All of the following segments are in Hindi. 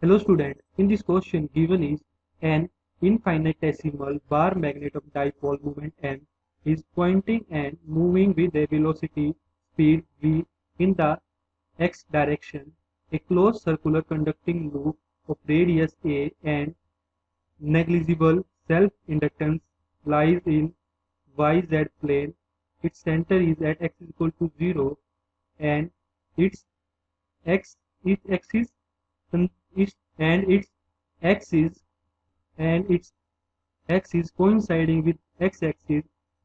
Hello student, in this question given is an infinitesimal bar magnet of dipole moment m is pointing and moving with a velocity speed v in the x direction. A closed circular conducting loop of radius a and negligible self-inductance lies in yz plane. Its center is at x is equal to 0 and its x its axis and its axis and its axis coinciding with x-axis.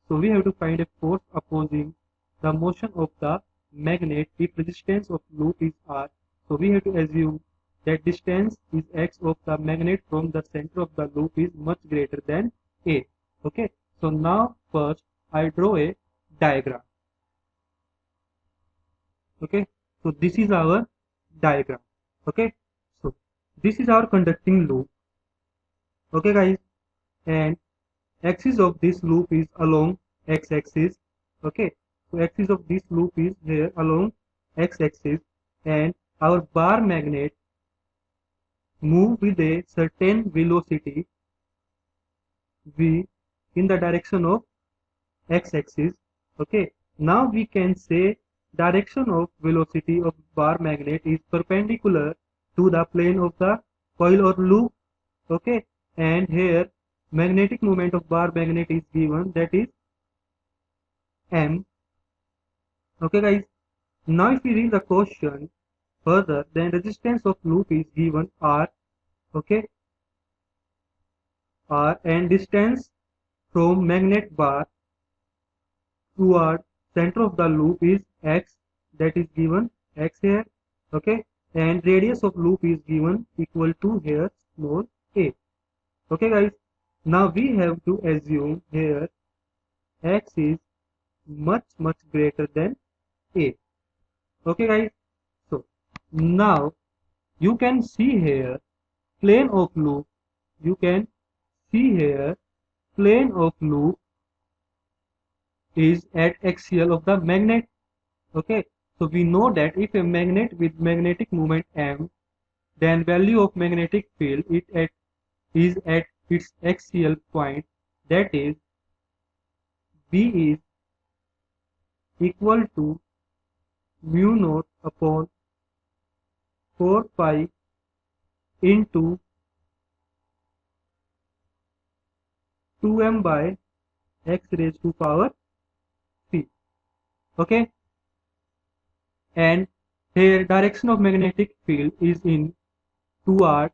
So we have to find a force opposing the motion of the magnet if resistance of loop is r. So we have to assume that distance is x of the magnet from the center of the loop is much greater than a. Okay. So now first I draw a diagram. Okay. So this is our diagram. Okay. So this is our conducting loop. Okay guys, and axis of this loop is along x-axis. Okay, so axis of this loop is here along x-axis, and our bar magnet move with a certain velocity v in the direction of x-axis. Okay, now we can say direction of velocity of bar magnet is perpendicular to the plane of the coil or loop. Okay, and here magnetic moment of bar magnet is given, that is m. Okay guys, now if we read the question further, then resistance of loop is given r. Okay, r, and distance from magnet bar toward center of the loop is x, that is given x here. Okay, and radius of loop is given equal to here small a. Okay guys, now we have to assume here x is much greater than a. Okay guys, so now you can see here plane of loop. You can see here plane of loop is at axial of the magnet. Okay, so we know that if a magnet with magnetic moment m, then value of magnetic field is at its axial point, that is B is equal to mu naught upon 4 pi into 2m by x raised to power 3. Okay, and here direction of magnetic field is in toward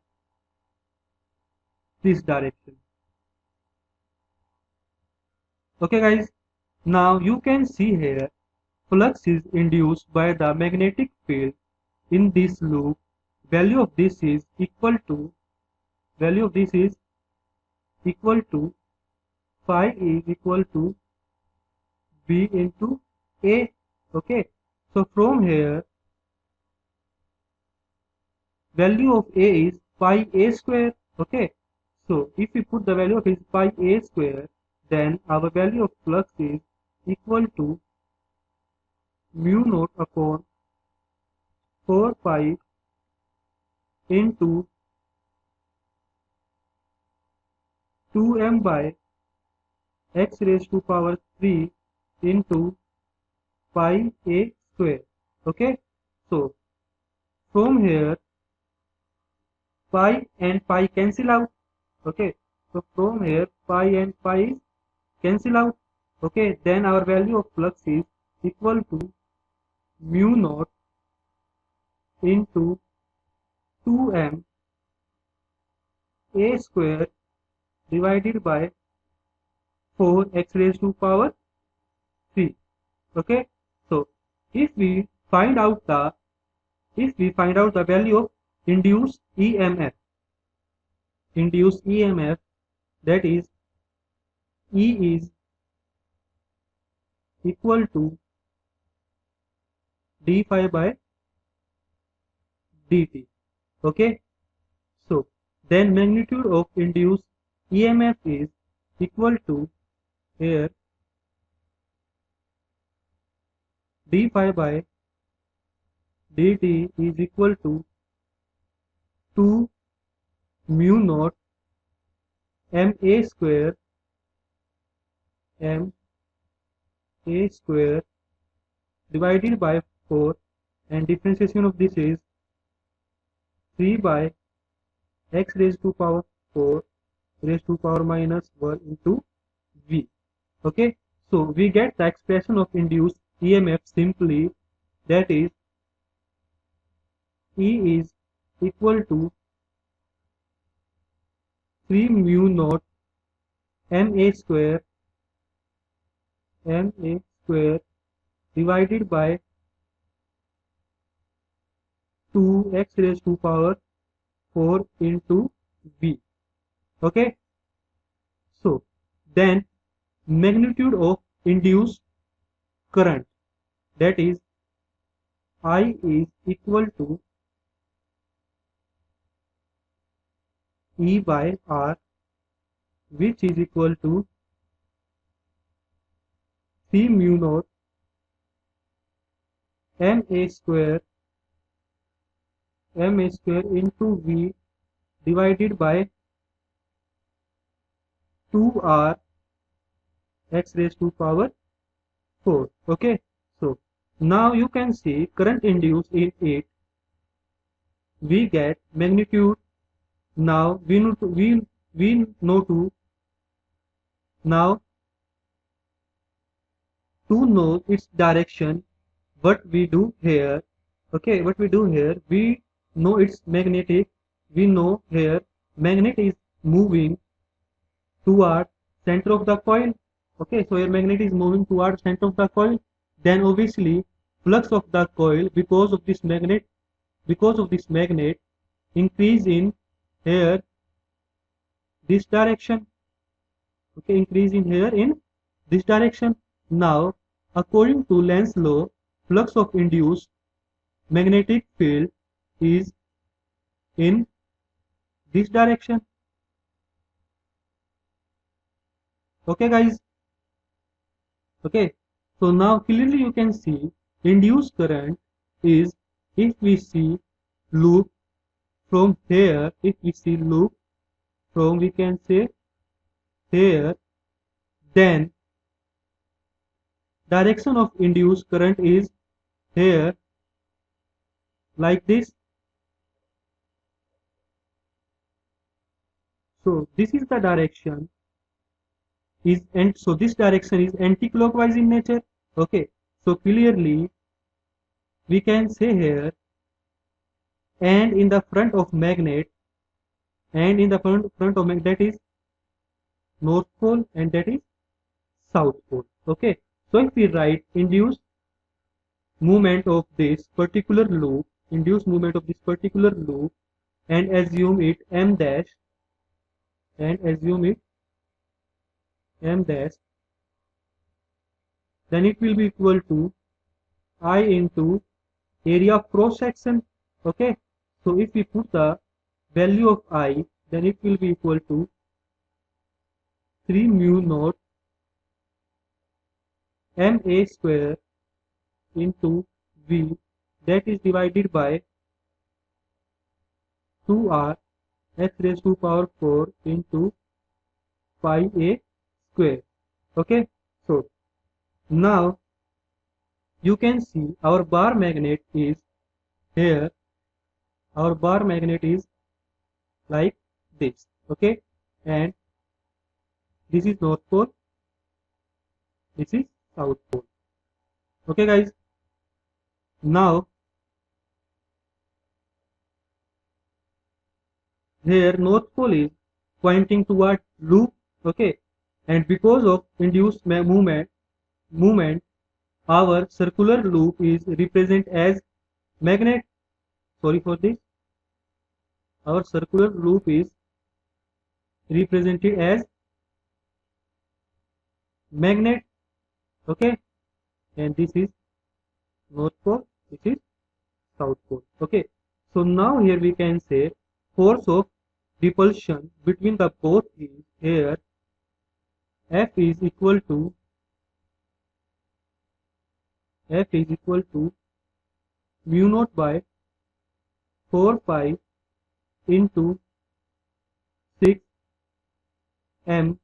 this direction. Okay guys, now you can see here flux is induced by the magnetic field in this loop. Value of this is equal to phi is equal to b into a. Okay, so from here value of a is pi a square. Okay, so if we put the value of is pi a square, then our value of flux is equal to mu naught upon 4 pi into 2m by x raised to power 3 into pi a square. Okay, so from here pi and pi cancel out. Okay, so from here pi and pi cancel out. Okay, then our value of flux is equal to mu naught into 2m a square divided by 4 x raised to power 3. Okay, so if we find out the value of induced EMF, that is E is equal to d phi by dt. Okay, so then magnitude of induced EMF is equal to here d phi by dt is equal to 2 mu naught ma square divided by 4, and differentiation of this is 3 by x raised to power 4 raised to power minus 1 into v. Okay, so we get the expression of induced EMF simply, that is E is equal to 3 mu naught ma square divided by 2x raised to power 4 into v. Okay, so then magnitude of induced current, that is I is equal to E by R, which is equal to 3 mu naught ma square into V divided by 2R x raised to power 4. Okay, so now you can see current induced in it. We get magnitude. Now we know to know its direction. What we do here, okay, we know its magnetic. We know here magnet is moving toward center of the coil. Okay, so your magnet is moving toward center of the coil. Then obviously flux of the coil because of this magnet increase in here this direction. Okay, increase in here in this direction. Now according to Lenz's law, flux of induced magnetic field is in this direction. Okay guys, okay, so now clearly you can see induced current is, if we see loop from here, we can say here, then direction of induced current is here, like this. So this is the direction so this direction is anti-clockwise in nature. Okay, so clearly we can say here, and in the front of magnet, that is north pole and that is south pole. Okay, so if we write induced movement of this particular loop, and assume it m dash, then it will be equal to I into area of cross section. Okay, so if we put the value of I, then it will be equal to 3 mu naught ma square into V, that is divided by 2R x raised to power 4 into pi a square. Okay, so now you can see our bar magnet is here. Our bar magnet is like this. Okay, and this is north pole, this is south pole. Okay guys, now here north pole is pointing toward loop. Okay, and because of induced movement, our circular loop is represented as magnet. Sorry for this. Our circular loop is represented as magnet. Okay, and this is north pole, this is south pole. Okay, so now here we can say force of repulsion between the both is here F is equal to mu naught by 4 pi into m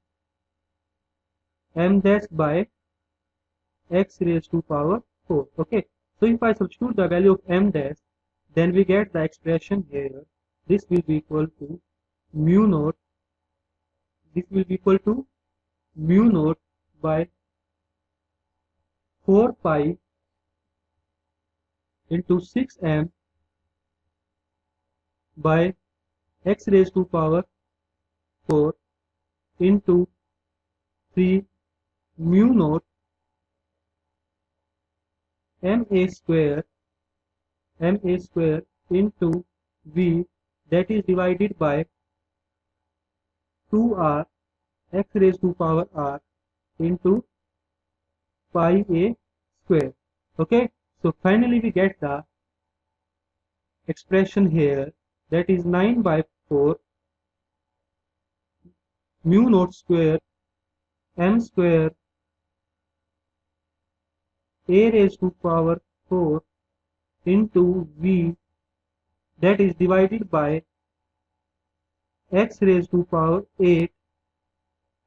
dash by x raised to power 4. Okay, so if I substitute the value of m dash, then we get the expression here. This will be equal to mu naught. This will be equal to mu naught by 4 pi into 6m by x raised to power 4 into 3 mu naught ma square into v, that is divided by 2r x raised to power r into pi a square. Okay, so finally we get the expression here, that is 9 by 4 mu naught square m square a raised to power 4 into v, that is divided by x raised to power 8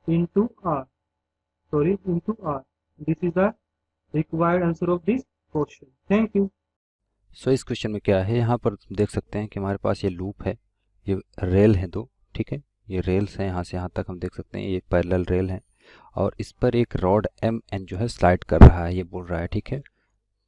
into r. This is the required answer of this question. Thank you. सो इस क्वेश्चन में क्या है, यहाँ पर देख सकते हैं कि हमारे पास ये लूप है, ये रेल है दो, ठीक है, ये रेल्स हैं, यहाँ से यहाँ तक हम देख सकते हैं, ये पैरेलल रेल है और इस पर एक रॉड एम एन जो है स्लाइड कर रहा है, ये बोल रहा है, ठीक है,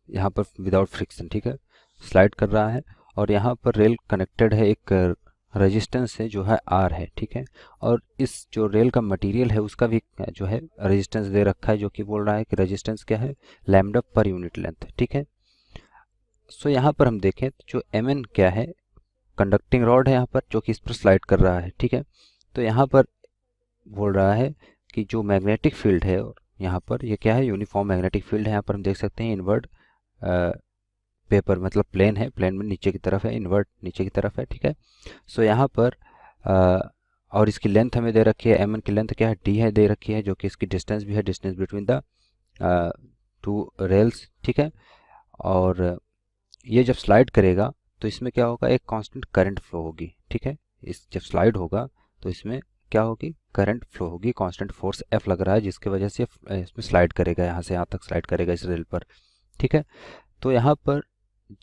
यहाँ पर विदाउट फ्रिक्शन, ठीक है, स्लाइड कर रहा है और यहाँ पर रेल कनेक्टेड है एक रेजिस्टेंस से जो है आर है, ठीक है, और इस जो रेल का मटेरियल है उसका भी जो है रेजिस्टेंस दे रखा है, जो कि बोल रहा है कि रेजिस्टेंस क्या है, लैम्डा पर यूनिट लेंथ, ठीक है। सो यहाँ पर हम देखें तो जो एम एन क्या है, कंडक्टिंग रॉड है यहाँ पर, जो कि इस पर स्लाइड कर रहा है, ठीक है। तो यहाँ पर बोल रहा है कि जो मैग्नेटिक फील्ड है, और यहाँ पर ये क्या है, यूनिफॉर्म मैग्नेटिक फील्ड है, यहाँ पर हम देख सकते हैं इनवर्ट पेपर मतलब प्लेन है, प्लेन में नीचे की तरफ है, इन्वर्ट नीचे की तरफ है, ठीक है। सो यहाँ पर और इसकी लेंथ हमें दे रखी है, एम एन की लेंथ क्या है, डी है दे रखी है, जो कि इसकी डिस्टेंस भी है, distance between the two rails, ठीक है। और ये जब स्लाइड करेगा तो इसमें क्या होगा, एक कांस्टेंट करंट फ्लो होगी, ठीक है, इस जब स्लाइड होगा तो इसमें क्या होगी, करंट फ्लो होगी, कांस्टेंट फोर्स एफ लग रहा है, जिसकी वजह से इसमें स्लाइड करेगा, यहाँ से यहाँ तक स्लाइड करेगा इस रेल पर, ठीक है। तो यहाँ पर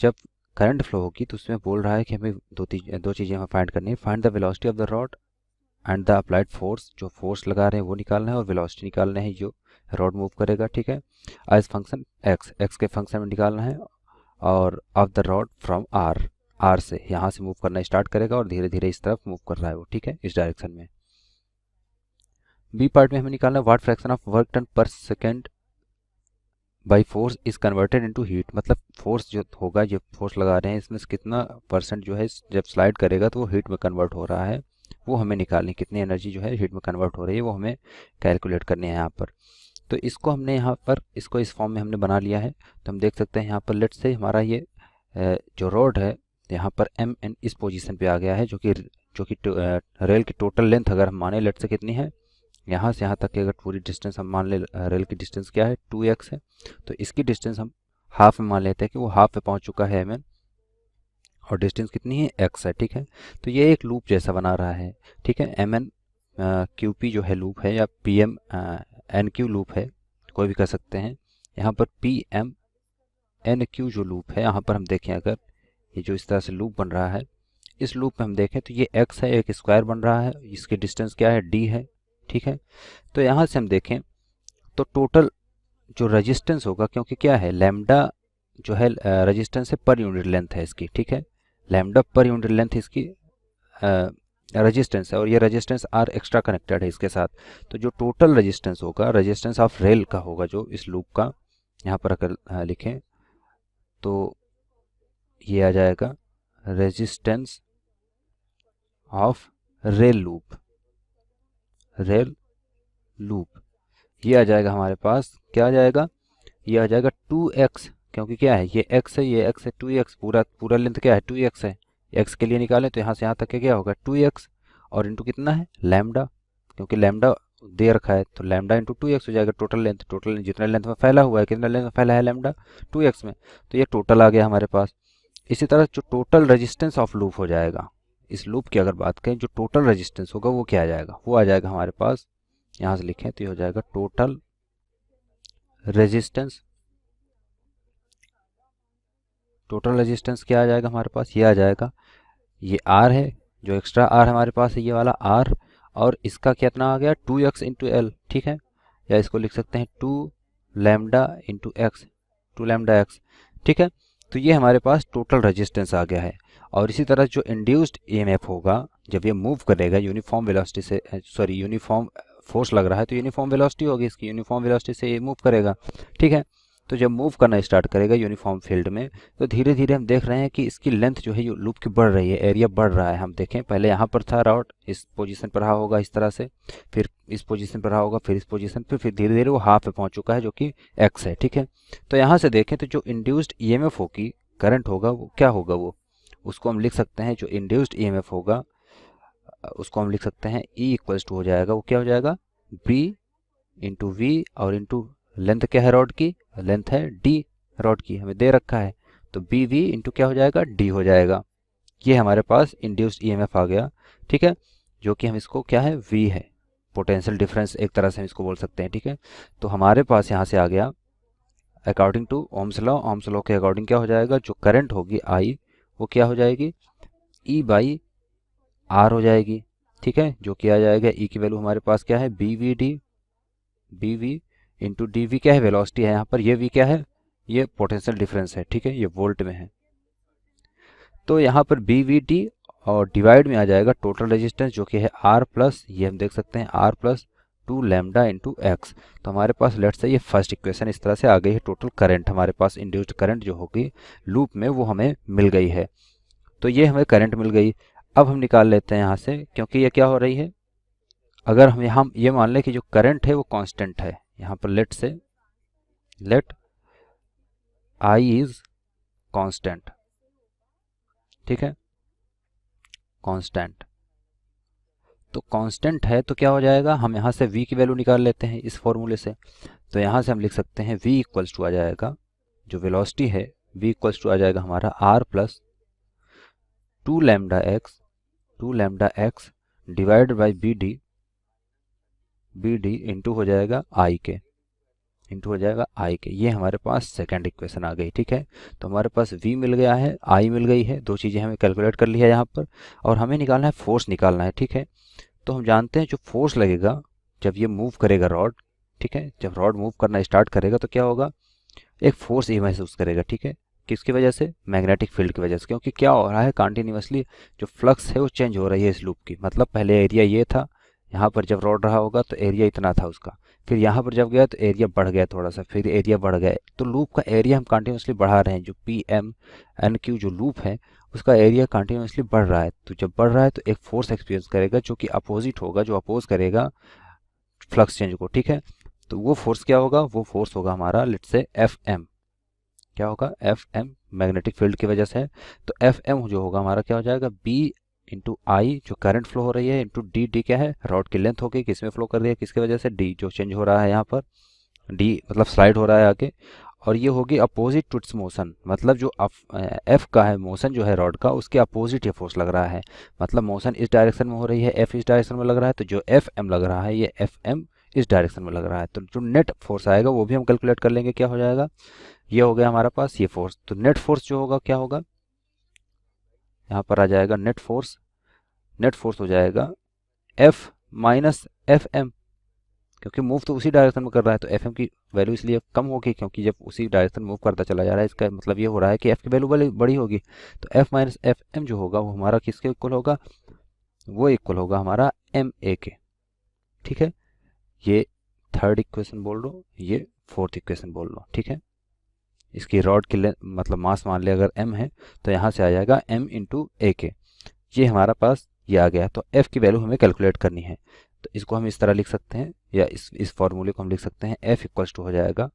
जब करंट फ्लो होगी तो उसमें बोल रहा है कि हमें दो चीज़ें हमें फाइंड करनी है, find the velocity of the rod and the applied force, जो फोर्स लगा रहे हैं वो निकालना है, और वेलोसिटी निकालना है जो रॉड मूव करेगा, ठीक है, एज फंक्शन एक्स के फंक्शन में निकालना है, और of the rod from R से यहाँ से मूव करना स्टार्ट करेगा और धीरे धीरे इस तरफ मूव कर रहा है वो, ठीक है, इस डायरेक्शन में। बी पार्ट में हमें निकालना है what fraction of work done per second by force is converted into heat, मतलब फोर्स जो होगा, जो फोर्स लगा रहे हैं इसमें से कितना परसेंट जो है जब स्लाइड करेगा तो वो हीट में कन्वर्ट हो रहा है, वो हमें निकालनी, कितनी एनर्जी जो है हीट में कन्वर्ट हो रही है वो हमें कैलकुलेट करनी है यहाँ पर। तो इसको हमने यहाँ पर इसको इस फॉर्म में हमने बना लिया है। तो हम देख सकते हैं यहाँ पर लेट से हमारा ये जो रोड है यहाँ पर एम एन इस पोजीशन पे आ गया है, जो कि रेल की टोटल लेंथ अगर हम माने लेट से कितनी है, यहाँ से यहाँ तक की अगर पूरी डिस्टेंस हम मान ले, रेल की डिस्टेंस क्या है 2x है, तो इसकी डिस्टेंस हम हाफ में मान लेते हैं कि वो हाफ पे पहुँच चुका है एम एन, और डिस्टेंस कितनी है x है, ठीक है। तो ये एक लूप जैसा बना रहा है, ठीक है, एम एन क्यू पी जो है लूप है, या P M N Q loop है, कोई भी कह सकते हैं। यहाँ पर पी एम एन क्यू जो लूप है, यहाँ पर हम देखें अगर ये जो इस तरह से लूप बन रहा है, इस लूप में हम देखें तो ये x है, एक स्क्वायर बन रहा है, इसकी डिस्टेंस क्या है d है, ठीक है। तो यहाँ से हम देखें तो टोटल जो रेजिस्टेंस होगा, क्योंकि क्या है लैम्डा जो है रेजिस्टेंस है पर यूनिट लेंथ है इसकी, ठीक है, लैम्डा पर यूनिट लेंथ इसकी रेजिस्टेंस है, और ये रेजिस्टेंस आर एक्स्ट्रा कनेक्टेड है इसके साथ। तो जो टोटल रेजिस्टेंस होगा, रेजिस्टेंस ऑफ रेल का होगा जो इस लूप का, यहाँ पर अगर लिखें तो ये आ जाएगा रेजिस्टेंस ऑफ रेल लूप, ये आ जाएगा हमारे पास, क्या आ जाएगा, ये आ जाएगा 2x, क्योंकि क्या है ये x है, ये x है, 2x पूरा लेंथ क्या है 2x है, x के लिए निकालें तो यहाँ से यहाँ तक के क्या होगा 2x, और इंटू कितना है लैम्डा, क्योंकि लैम्डा दे रखा है तो लैम्डा इंटू 2x हो जाएगा टोटल लेंथ जितना लेंथ में फैला हुआ है, कितना लेंथ में फैला है लैम्डा 2x में, तो ये टोटल आ गया हमारे पास। इसी तरह जो टोटल रेजिस्टेंस ऑफ लूप हो जाएगा, इस लूप की अगर बात करें जो टोटल रेजिस्टेंस होगा वो क्या आ जाएगा, वो आ जाएगा हमारे पास यहाँ से लिखें तो ये हो जाएगा टोटल रेजिस्टेंस। टोटल रेजिस्टेंस क्या आ जाएगा हमारे पास, ये आ जाएगा, ये आर है, जो एक्स्ट्रा आर हमारे पास है ये वाला आर, और इसका कितना आ गया 2x इंटू एल, ठीक है, या इसको लिख सकते हैं 2 lambda into x, 2 lambda X, ठीक है। तो ये हमारे पास टोटल रेजिस्टेंस आ गया है। और इसी तरह जो इंड्यूस्ड ईएमएफ होगा जब ये मूव करेगा यूनिफॉर्म वेलोसिटी से, सॉरी यूनिफॉर्म फोर्स लग रहा है तो यूनिफॉर्म वेलोसिटी होगी इसकी, यूनिफॉर्म वेलोसिटी से ये मूव करेगा, ठीक है। तो जब मूव करना स्टार्ट करेगा यूनिफॉर्म फील्ड में तो धीरे धीरे हम देख रहे हैं कि इसकी लेंथ जो है लूप की बढ़ रही है, एरिया बढ़ रहा है। हम देखें पहले यहाँ पर था रॉड, इस पोजीशन पर रहा होगा इस तरह से, फिर इस पोजीशन पर रहा होगा, फिर इस पोजीशन पर, फिर धीरे धीरे वो हाफ पे पहुँच चुका है जो कि एक्स है, ठीक है। तो यहाँ से देखें तो जो इंड्यूस्ड ईएमएफ होगी, करंट होगा, वो क्या होगा, वो उसको हम लिख सकते हैं, जो इंड्यूस्ड ईएमएफ होगा उसको हम लिख सकते हैं E इक्वल्स टू हो जाएगा, वो क्या हो जाएगा B इंटू वी, और इंटू लेंथ क्या है रॉड की, लेंथ है D रॉड की, हमें दे रखा है, तो बी वी इंटू क्या हो जाएगा D हो जाएगा। ये हमारे पास इंड्यूस्ड ईएमएफ आ गया, ठीक है, जो कि हम इसको क्या है V है, पोटेंशियल डिफरेंस एक तरह से हम इसको बोल सकते हैं, ठीक है। तो हमारे पास यहाँ से आ गया according to Ohm's law, Ohm's law के अकॉर्डिंग क्या हो जाएगा, जो करंट होगी I वो क्या हो जाएगी E बाई आर हो जाएगी, ठीक है, जो कि आ जाएगा E की वैल्यू हमारे पास क्या है B V D, B V into D V क्या है वेलोसिटी है यहाँ पर, ये V क्या है, ये पोटेंशियल डिफरेंस है, ठीक है, ये वोल्ट में है। तो यहाँ पर बी वी डी और डिवाइड में आ जाएगा टोटल रेजिस्टेंस जो कि है R प्लस, ये हम देख सकते हैं R plus 2 lambda into x. तो हमारे पास लेट्स से ये फर्स्ट इक्वेशन इस तरह से आ गई है, टोटल करंट हमारे पास इंड्यूस्ड करंट जो होगी लूप में वो हमें मिल गई है। तो ये हमें करंट मिल गई। अब हम निकाल लेते हैं यहाँ से, क्योंकि ये क्या हो रही है, अगर हम ये मान लें कि जो करंट है वो कांस्टेंट है, यहाँ पर लेट आई इज कांस्टेंट, ठीक है, कांस्टेंट। तो कांस्टेंट है तो क्या हो जाएगा, हम यहाँ से v की वैल्यू निकाल लेते हैं इस फॉर्मूले से। तो यहाँ से हम लिख सकते हैं v इक्वल्स टू आ जाएगा, जो वेलोसिटी है v इक्वल्स टू आ जाएगा हमारा r plus 2 lambda X divided by B D into हो जाएगा आई के, इंटू हो जाएगा आई के। ये हमारे पास सेकंड इक्वेशन आ गई, ठीक है। तो हमारे पास v मिल गया है, आई मिल गई है, दो चीज़ें हमें कैलकुलेट कर ली है यहाँ पर, और हमें निकालना है फोर्स निकालना है, ठीक है। तो हम जानते हैं जो फोर्स लगेगा जब ये मूव करेगा रॉड, ठीक है, जब रॉड मूव करना स्टार्ट करेगा तो क्या होगा, एक फोर्स ये महसूस करेगा, ठीक है, किसकी वजह से, मैग्नेटिक फील्ड की वजह से, क्योंकि क्या हो रहा है कंटिन्यूअसली जो फ्लक्स है वो चेंज हो रही है इस लूप की। मतलब पहले एरिया ये था, यहाँ पर जब रॉड रहा होगा तो एरिया इतना था उसका, फिर यहाँ पर जब गया तो एरिया बढ़ गया थोड़ा सा, फिर एरिया बढ़ गया, तो लूप का एरिया हम कंटिन्यूसली बढ़ा रहे हैं। जो पी एम एन क्यू जो लूप है उसका एरिया कंटिन्यूसली बढ़ रहा है, तो जब बढ़ रहा है तो एक फोर्स एक्सपीरियंस करेगा जो कि अपोजिट होगा, जो अपोज करेगा फ्लक्स चेंज को, ठीक है। तो वो फोर्स क्या होगा, वो फोर्स होगा हमारा लेट्स से एफ एम, क्या होगा एफ एम, मैग्नेटिक फील्ड की वजह से है। तो एफ एम जो होगा हमारा क्या हो जाएगा बी इंटू आई जो करंट फ्लो हो रही है, इंटू डी, डी क्या है रॉड की लेंथ होगी, किसमें फ्लो कर रही है, किसकी वजह से, डी जो चेंज हो रहा है यहाँ पर, डी मतलब स्लाइड हो रहा है आगे, और ये होगी अपोजिट टू इट्स मोशन, मतलब जो एफ का है मोशन जो है रॉड का उसके अपोजिट ये फोर्स लग रहा है, मतलब मोशन इस डायरेक्शन में हो रही है, एफ इस डायरेक्शन में लग रहा है, तो जो एफ एम लग रहा है ये एफ एम इस डायरेक्शन में लग रहा है। तो जो नेट फोर्स आएगा वो भी हम कैलकुलेट कर लेंगे, क्या हो जाएगा, ये हो गया हमारे पास ये फोर्स। तो नेट फोर्स जो होगा क्या होगा, यहाँ पर आ जाएगा नेट फोर्स, नेट फोर्स हो जाएगा एफ माइनस एफ एम, क्योंकि मूव तो उसी डायरेक्शन में कर रहा है तो एफ एम की वैल्यू इसलिए कम होगी, क्योंकि जब उसी डायरेक्शन मूव करता चला जा रहा है इसका मतलब ये हो रहा है कि एफ की वैल्यू बड़ी होगी। तो एफ माइनस एफ एम जो होगा वो हमारा किसके इक्वल होगा, वो इक्वल होगा हमारा एम ए के, ठीक है। ये थर्ड इक्वेशन बोल लो, ये फोर्थ इक्वेशन बोल लो, ठीक है। इसकी रॉड की मतलब मास मान लिया अगर m है तो यहाँ से आ जाएगा m इंटू ए के, ये हमारा पास ये आ गया। तो f की वैल्यू हमें कैलकुलेट करनी है, तो इसको हम इस तरह लिख सकते हैं, या इस फॉर्मूले को हम लिख सकते हैं, f इक्वल्स टू हो जाएगा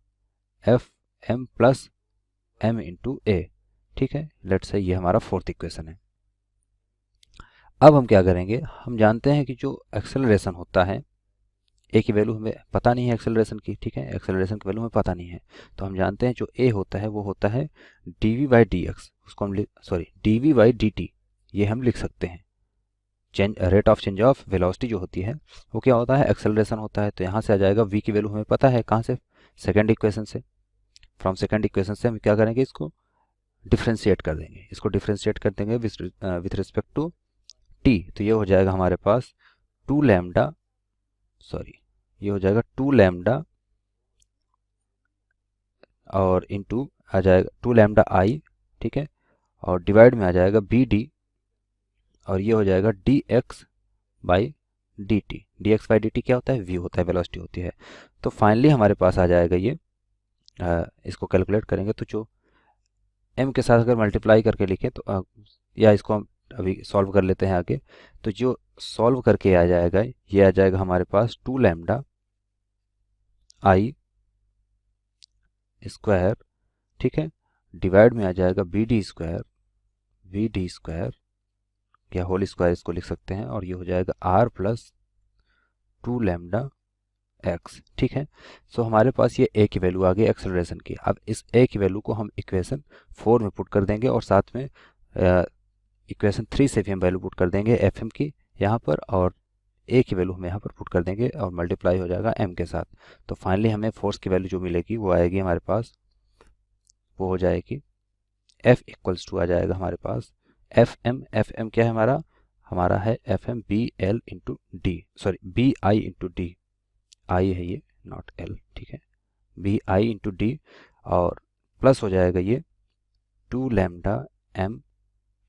F M plus M into A, ठीक है। लेट्स से ये हमारा फोर्थ इक्वेशन है। अब हम क्या करेंगे, हम जानते हैं कि जो एक्सेलरेशन होता है ए की वैल्यू हमें पता नहीं है एक्सेलरेशन की, ठीक है, एक्सेलरेशन की वैल्यू हमें पता नहीं है, तो हम जानते हैं जो ए होता है वो होता है D V by D X, उसको हम D V by D T ये हम लिख सकते हैं, rate of change of velocity जो होती है वो क्या होता है, एक्सेलरेशन होता है। तो यहाँ से आ जाएगा v की वैल्यू हमें पता है कहाँ से, सेकंड इक्वेशन से। फ्रॉम सेकंड इक्वेशन से हम क्या करेंगे, इसको डिफ्रेंशिएट कर देंगे, इसको डिफ्रेंशिएट कर देंगे विथ रिस्पेक्ट टू t। तो ये हो जाएगा हमारे पास 2 लैम्डा, सॉरी ये हो जाएगा 2 लैम्डा और इनटू आ जाएगा 2 लैम्डा आई, ठीक है, और डिवाइड में आ जाएगा बी डी, और ये हो जाएगा D x by D T. D x by D T क्या होता है, वी होता है, वेलोसिटी होती है। तो फाइनली हमारे पास आ जाएगा ये, इसको कैलकुलेट करेंगे तो जो m के साथ अगर मल्टीप्लाई करके लिखें तो या इसको हम अभी सॉल्व कर लेते हैं आगे। तो जो सॉल्व करके आ जाएगा ये आ जाएगा हमारे पास 2 लैम्डा आई स्क्वायर, ठीक है, डिवाइड में आ जाएगा बी डी स्क्वायर या होल स्क्वायर इसको लिख सकते हैं, और ये हो जाएगा r प्लस 2 लैम्डा एक्स, ठीक है। सो हमारे पास ये a की वैल्यू आ गई एक्सेलरेशन की। अब इस a की वैल्यू को हम इक्वेशन 4 में पुट कर देंगे और साथ में इक्वेशन 3 से भी हम वैल्यू पुट कर देंगे fm की यहाँ पर, और a की वैल्यू हम यहाँ पर पुट कर देंगे और मल्टीप्लाई हो जाएगा m के साथ। तो फाइनली हमें फोर्स की वैल्यू जो मिलेगी वो आएगी हमारे पास, वो हो जाएगी F इक्वल्स टू आ जाएगा हमारे पास एफ एम क्या है हमारा, हमारा है F M B L into D, sorry B I into D, I है ये नॉट एल, ठीक है, बी आई इंटू डी, और प्लस हो जाएगा ये 2 lambda M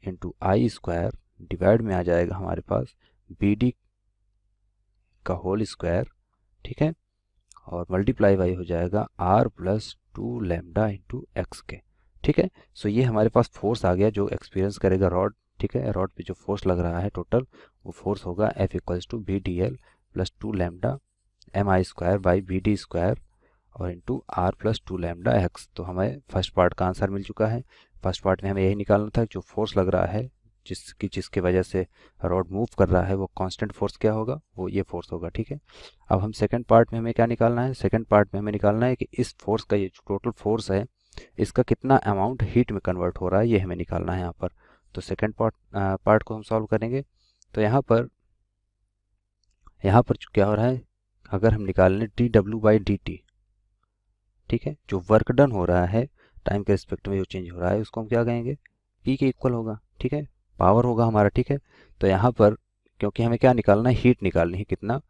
into I square, divide में आ जाएगा हमारे पास बी डी का होल स्क्वायर, ठीक है, और मल्टीप्लाई बाई हो जाएगा R plus 2 lambda into X के, ठीक है। सो ये हमारे पास फोर्स आ गया जो एक्सपीरियंस करेगा रॉड, ठीक है, रॉड पे जो फोर्स लग रहा है टोटल वो फोर्स होगा F equals to B D L plus 2 lambda M I square by B D square और into R plus 2 lambda X. तो हमें फर्स्ट पार्ट का आंसर मिल चुका है। फर्स्ट पार्ट में हमें यही निकालना था, जो फोर्स लग रहा है जिसकी वजह से रॉड मूव कर रहा है वो कांस्टेंट फोर्स क्या होगा, वो ये फोर्स होगा, ठीक है। अब हम सेकंड पार्ट में हमें क्या निकालना है, सेकंड पार्ट में हमें निकालना है कि इस फोर्स का ये टोटल फोर्स है इसका कितना अमाउंट हीट में कन्वर्ट हो रहा है, ये हमें निकालना है यहाँ पर। तो सेकंड पार्ट को हम सॉल्व करेंगे। तो यहाँ पर क्या हो रहा है, अगर हम निकाल लें D W by D T, ठीक है, जो वर्क डन हो रहा है टाइम के रिस्पेक्ट में जो चेंज हो रहा है उसको हम क्या कहेंगे, पी के इक्वल होगा, ठीक है, पावर होगा हमारा, ठीक है। तो यहाँ पर क्योंकि हमें क्या निकालना है, हीट निकालनी है, कितना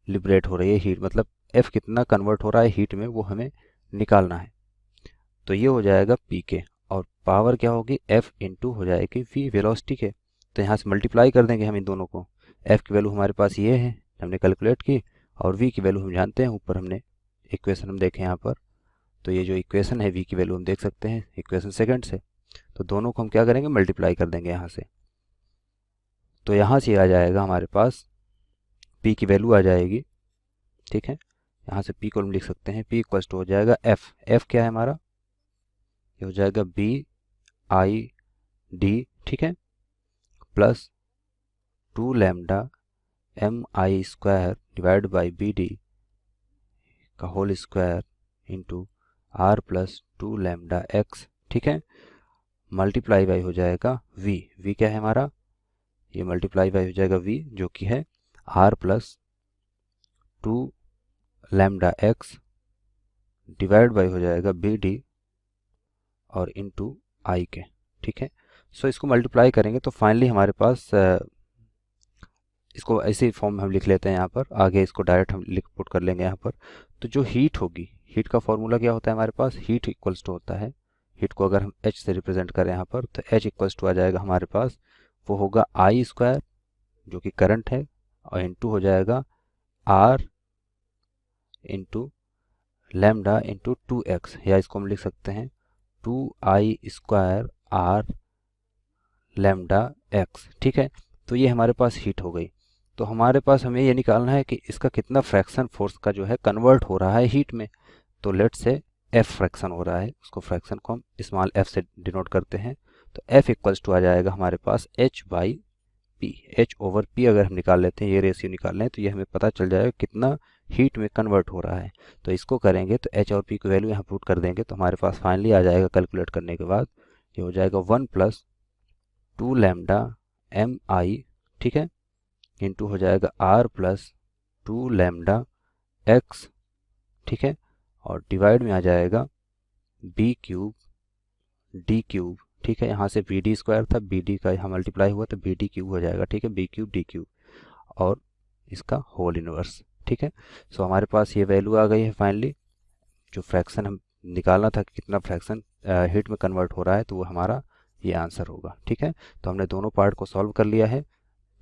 लिबरेट हो रही है हीट, मतलब एफ कितना कन्वर्ट हो रहा है हीट में वो हमें निकालना है। तो ये हो जाएगा पी के, और पावर क्या होगी, एफ इंटू हो जाएगी वी वेलोसिटी के। तो यहाँ से मल्टीप्लाई कर देंगे हम इन दोनों को। एफ की वैल्यू हमारे पास ये है, हमने कैलकुलेट की, और वी की वैल्यू हम जानते हैं, ऊपर हमने इक्वेशन हम देखें यहाँ पर। तो ये जो इक्वेशन है वी की वैल्यू हम देख सकते हैं इक्वेशन सेकंड से। तो दोनों को हम क्या करेंगे, मल्टीप्लाई कर देंगे यहाँ से। तो यहाँ से आ जाएगा हमारे पास पी की वैल्यू आ जाएगी, ठीक है, यहाँ से पी को हम लिख सकते हैं, पी इक्वल्स टू हो जाएगा एफ, एफ क्या है हमारा, ये हो जाएगा बी आई डी, ठीक है, plus 2 lambda M I square divide by B D का whole square into R plus 2 lambda X, ठीक है, मल्टीप्लाई बाई हो जाएगा वी, वी क्या है हमारा, ये मल्टीप्लाई बाई हो जाएगा वी जो कि है R plus 2 lambda X divide by हो जाएगा बी डी और इंटू आई के, ठीक है। सो इसको मल्टीप्लाई करेंगे तो फाइनली हमारे पास इसको ऐसे फॉर्म में हम लिख लेते हैं यहाँ पर, आगे इसको डायरेक्ट हम लिख पुट कर लेंगे यहाँ पर। तो जो हीट होगी, हीट का फॉर्मूला क्या होता है हमारे पास, हीट इक्वल्स टू होता है, हीट को अगर हम एच से रिप्रेजेंट करें यहाँ पर तो एच इक्वल्स टू आ जाएगा हमारे पास, वो होगा आई स्क्वायर जो कि करंट है, और इंटू हो जाएगा are into lambda into 2x, या इसको हम लिख सकते हैं 2i square R lambda X, ठीक है। तो ये हमारे पास हीट हो गई। तो हमारे पास हमें ये निकालना है कि इसका कितना फ्रैक्शन फोर्स का जो है कन्वर्ट हो रहा है हीट में। तो लेट से एफ फ्रैक्शन हो रहा है, उसको फ्रैक्शन को हम स्मॉल एफ से डिनोट करते हैं। तो एफ इक्वल्स टू आ जाएगा हमारे पास H by P, H over P अगर हम निकाल लेते हैं, ये रेशियो निकाल लें तो ये हमें पता चल जाएगा कितना हीट में कन्वर्ट हो रहा है। तो इसको करेंगे तो एच और पी की वैल्यू यहाँ पुट कर देंगे तो हमारे पास फाइनली आ जाएगा, कैलकुलेट करने के बाद ये हो जाएगा 1 प्लस 2 लैम्डा एम आई, ठीक है, इंटू हो जाएगा आर प्लस 2 लैम्डा एक्स, ठीक है, और डिवाइड में आ जाएगा बी क्यूब डी क्यूब, ठीक है, यहाँ से बी डी स्क्वायर था, बी डी का यहाँ मल्टीप्लाई हुआ तो बी डी क्यूब हो जाएगा, ठीक है, बी क्यूब डी क्यूब और इसका होल इनवर्स, ठीक है। सो हमारे पास ये वैल्यू आ गई है फाइनली। जो फ्रैक्शन हम निकालना था कि कितना फ्रैक्शन हीट में कन्वर्ट हो रहा है, तो वो हमारा ये आंसर होगा, ठीक है। तो हमने दोनों पार्ट को सॉल्व कर लिया है।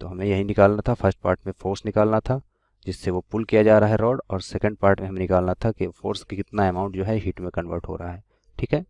तो हमें यही निकालना था, फर्स्ट पार्ट में फोर्स निकालना था जिससे वो पुल किया जा रहा है रॉड, और सेकंड पार्ट में हमें निकालना था कि फोर्स की कितना अमाउंट जो है हीट में कन्वर्ट हो रहा है, ठीक है।